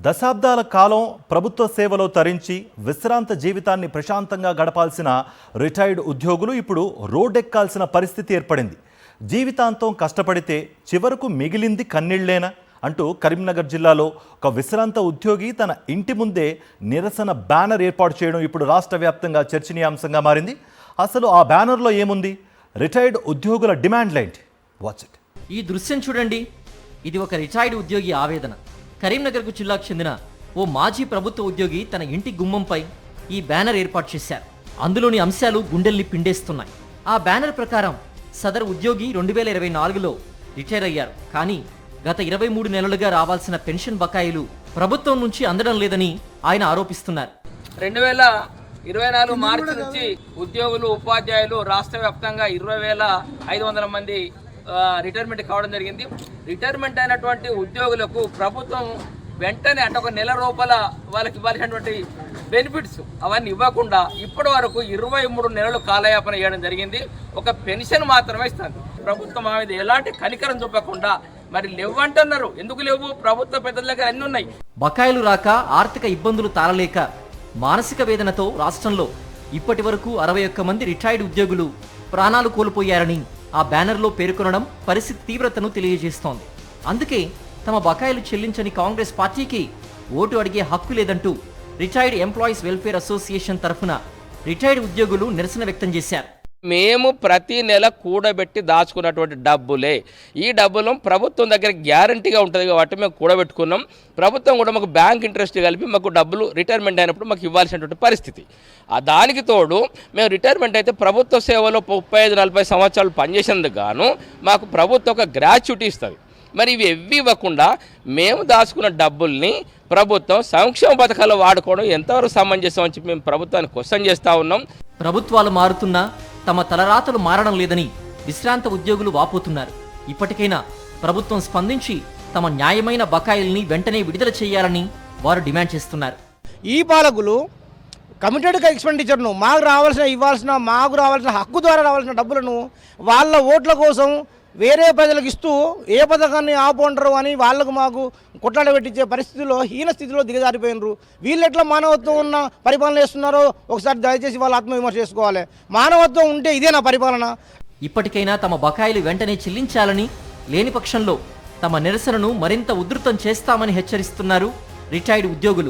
దశాబ్దాల కాలం ప్రభుత్వ సేవలో తరించి విశ్రాంత జీవితాన్ని ప్రశాంతంగా గడపాల్సిన రిటైర్డ్ ఉద్యోగులు ఇప్పుడు రోడ్డెక్కాల్సిన పరిస్థితి ఏర్పడింది. జీవితాంతం కష్టపడితే చివరకు మిగిలింది కన్నీళ్లేనా అంటూ కరీంనగర్ జిల్లాలో ఒక విశ్రాంత ఉద్యోగి తన ఇంటి ముందే నిరసన బ్యానర్ ఏర్పాటు చేయడం ఇప్పుడు రాష్ట్ర వ్యాప్తంగా చర్చనీయాంశంగా మారింది. అసలు ఆ బ్యానర్లో ఏముంది? రిటైర్డ్ ఉద్యోగుల డిమాండ్లేంటి? Watch it. ఈ దృశ్యం చూడండి. ఇది ఒక రిటైర్డ్ ఉద్యోగి ఆవేదన. కరీంనగర్కు జిల్లాకు చెందిన ఓ మాజీ ప్రభుత్వ ఉద్యోగి తన ఇంటి గుమ్మంపై ఈ బ్యానర్ ఏర్పాటు చేశారు. అందులోని అంశాలు గుండెల్ని పిండేస్తున్నాయి. ఆ బ్యానర్ ప్రకారం సదరు ఉద్యోగి 2024లో రిటైర్ అయ్యారు. కానీ గత 23 నెలలుగా రావాల్సిన పెన్షన్ బకాయిలు ప్రభుత్వం నుంచి అందడం లేదని ఆయన ఆరోపిస్తున్నారు. 2024 మార్చి నుంచి ఉద్యోగులు ఉపాధ్యాయులు రాష్ట్ర వ్యాప్తంగా 20,500 మంది రిటైర్మెంట్ కావడం జరిగింది. రిటైర్మెంట్ అయినటువంటి ఉద్యోగులకు ప్రభుత్వం వెంటనే అంటే ఒక నెల లోపల వాళ్ళకి ఇవ్వాల్సినటువంటి బెనిఫిట్స్ అవన్నీ ఇవ్వకుండా ఇప్పటి వరకు 23 నెలలు కాలయాపన చేయడం జరిగింది. ఒక పెన్షన్ మాత్రమే ఇస్తుంది. ప్రభుత్వం ఆ మీద ఎలాంటి కనికరం చూపకుండా మరి లేవంటున్నారు. ఎందుకు లేవు? ప్రభుత్వ పెద్దల దగ్గర అన్ని ఉన్నాయి. బకాయిలు రాక ఆర్థిక ఇబ్బందులు తాళలేక మానసిక వేదనతో రాష్ట్రంలో ఇప్పటి వరకు 61 మంది రిటైర్డ్ ఉద్యోగులు ప్రాణాలు కోల్పోయారని ఆ బ్యానర్లో పేర్కొనడం పరిస్థితి తీవ్రతను తెలియజేస్తోంది. అందుకే తమ బకాయిలు చెల్లించని కాంగ్రెస్ పార్టీకి ఓటు అడిగే హక్కు లేదంటూ రిటైర్డ్ ఎంప్లాయీస్ వెల్ఫేర్ అసోసియేషన్ తరఫున రిటైర్డ్ ఉద్యోగులు నిరసన వ్యక్తం చేశారు. మేము ప్రతి నెల కూడబెట్టి దాచుకున్నటువంటి డబ్బులే. ఈ డబ్బులు ప్రభుత్వం దగ్గర గ్యారంటీగా ఉంటుంది కాబట్టి మేము కూడబెట్టుకున్నాం. ప్రభుత్వం కూడా మాకు బ్యాంక్ ఇంట్రెస్ట్ కలిపి మాకు డబ్బులు రిటైర్మెంట్ అయినప్పుడు మాకు ఇవ్వాల్సినటువంటి పరిస్థితి. దానికి తోడు మేము రిటైర్మెంట్ అయితే ప్రభుత్వ సేవలో 35-40 సంవత్సరాలు పనిచేసేందుకు గాను మాకు ప్రభుత్వం ఒక గ్రాట్యుటీ ఇస్తుంది. మరి ఇవి ఎవ్వి ఇవ్వకుండా మేము దాచుకున్న డబ్బుల్ని ప్రభుత్వం సంక్షేమ పథకాలు వాడుకోవడం ఎంతవరకు సమంజసం అని చెప్పి మేము ప్రభుత్వాన్ని క్వశ్చన్ చేస్తూ ఉన్నాం. ప్రభుత్వాలు మారుతున్నా తమ తలరాతలు మారడం లేదని విశ్రాంత ఉద్యోగులు వాపోతున్నారు. ఇప్పటికైనా ప్రభుత్వం స్పందించి తమ న్యాయమైన బకాయిల్ని వెంటనే విడుదల చేయాలని వారు డిమాండ్ చేస్తున్నారు. ఈ పాలకులు కమిటెడ్ ఎక్స్పెండిచర్ను మాకు రావాల్సిన హక్కు ద్వారా రావాల్సిన డబ్బులను వాళ్ళ ఓట్ల కోసం వేరే ప్రజలకు ఇస్తూ ఏ పథకాన్ని ఆపుకుంటారు అని వాళ్ళకు మాకు కొట్లాడ పెట్టించే పరిస్థితిలో హీన స్థితిలో దిగజారిపోయినరు. వీళ్ళు ఎట్లా మానవత్వం ఉన్న పరిపాలన చేస్తున్నారో ఒకసారి దయచేసి వాళ్ళ ఆత్మవిమర్శ చేసుకోవాలి. మానవత్వం ఉంటే ఇదేనా పరిపాలన? ఇప్పటికైనా తమ బకాయిలు వెంటనే చెల్లించాలని, లేని పక్షంలో తమ నిరసనను మరింత ఉధృతం చేస్తామని హెచ్చరిస్తున్నారు రిటైర్డ్ ఉద్యోగులు.